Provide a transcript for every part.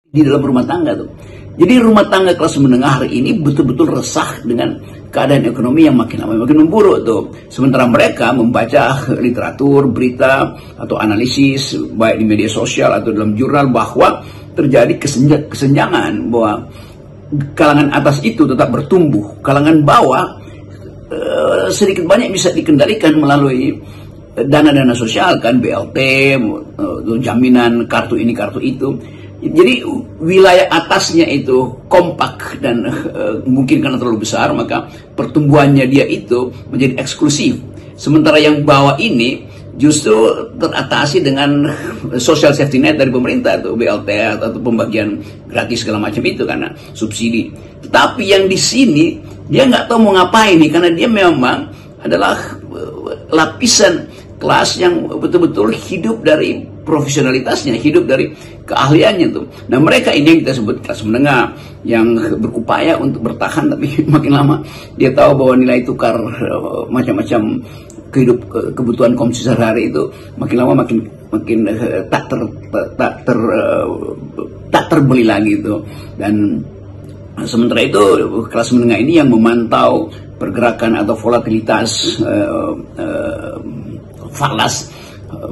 di dalam rumah tangga tuh. Jadi rumah tangga kelas menengah hari ini betul-betul resah dengan keadaan ekonomi yang makin lama makin memburuk tuh. Sementara mereka membaca literatur, berita atau analisis baik di media sosial atau dalam jurnal bahwa terjadi kesenjangan, bahwa kalangan atas itu tetap bertumbuh, kalangan bawah sedikit banyak bisa dikendalikan melalui dana-dana sosial kan, BLT, jaminan kartu ini kartu itu. Jadi wilayah atasnya itu kompak dan mungkin karena terlalu besar maka pertumbuhannya dia itu menjadi eksklusif. Sementara yang bawah ini justru teratasi dengan social safety net dari pemerintah tuh, BLT atau pembagian gratis segala macam itu karena subsidi. Tetapi yang di sini dia nggak tahu mau ngapain nih, karena dia memang adalah lapisan kelas yang betul-betul hidup dari profesionalitasnya, hidup dari keahliannya tuh. Nah mereka ini yang kita sebut kelas menengah yang berupaya untuk bertahan, tapi makin lama dia tahu bahwa nilai tukar macam-macam kebutuhan konsumsi sehari-hari itu makin lama makin tak terbeli lagi itu. Dan sementara itu kelas menengah ini yang memantau pergerakan atau volatilitas falas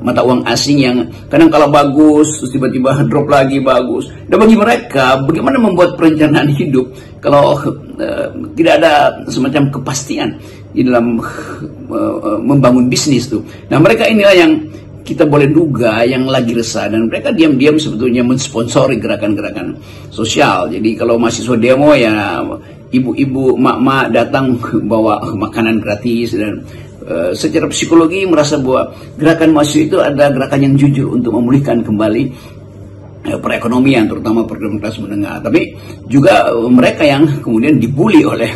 mata uang asing yang kadang kala bagus terus tiba-tiba drop lagi bagus. Dan bagi mereka bagaimana membuat perencanaan hidup kalau tidak ada semacam kepastian di dalam membangun bisnis tuh. Nah mereka inilah yang kita boleh duga yang lagi resah, dan mereka diam-diam sebetulnya mensponsori gerakan-gerakan sosial. Jadi kalau mahasiswa demo ya ibu-ibu, mak-mak datang bawa makanan gratis, dan secara psikologi merasa bahwa gerakan mahasiswa itu ada gerakan yang jujur untuk memulihkan kembali perekonomian, terutama program kelas menengah. Tapi juga mereka yang kemudian dibully oleh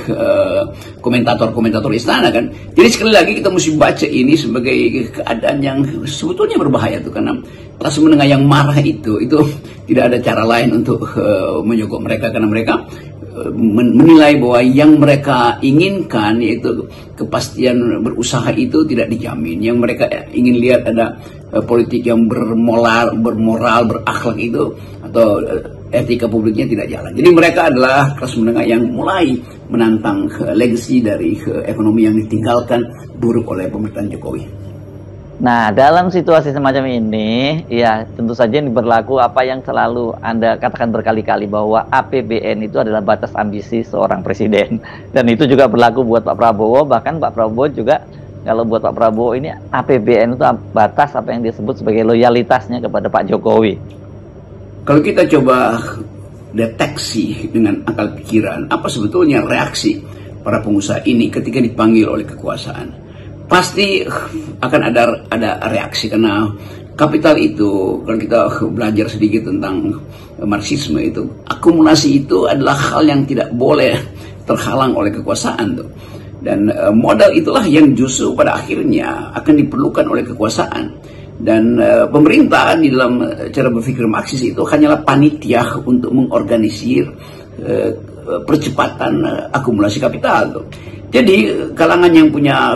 komentator-komentator istana kan. Jadi sekali lagi kita mesti baca ini sebagai keadaan yang sebetulnya berbahaya tuh, karena kelas menengah yang marah itu tidak ada cara lain untuk menyogok mereka, karena mereka menilai bahwa yang mereka inginkan yaitu kepastian berusaha itu tidak dijamin. Yang mereka ingin lihat ada politik yang bermoral, berakhlak itu, atau etika publiknya tidak jalan. Jadi mereka adalah kelas menengah yang mulai menantang legacy dari ekonomi yang ditinggalkan buruk oleh pemerintahan Jokowi. Nah, dalam situasi semacam ini, ya tentu saja ini berlaku apa yang selalu Anda katakan berkali-kali, bahwa APBN itu adalah batas ambisi seorang presiden. Dan itu juga berlaku buat Pak Prabowo, bahkan Pak Prabowo juga, kalau buat Pak Prabowo ini APBN itu batas apa yang disebut sebagai loyalitasnya kepada Pak Jokowi. Kalau kita coba deteksi dengan akal pikiran, apa sebetulnya reaksi para pengusaha ini ketika dipanggil oleh kekuasaan? Pasti akan ada reaksi, karena kapital itu, kalau kita belajar sedikit tentang Marxisme itu, akumulasi itu adalah hal yang tidak boleh terhalang oleh kekuasaan tuh. Dan modal itulah yang justru pada akhirnya akan diperlukan oleh kekuasaan. Dan pemerintah di dalam cara berpikir Marxis itu hanyalah panitia untuk mengorganisir percepatan akumulasi kapital tuh. Jadi kalangan yang punya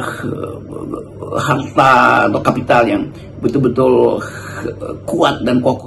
harta atau kapital yang betul-betul kuat dan kokoh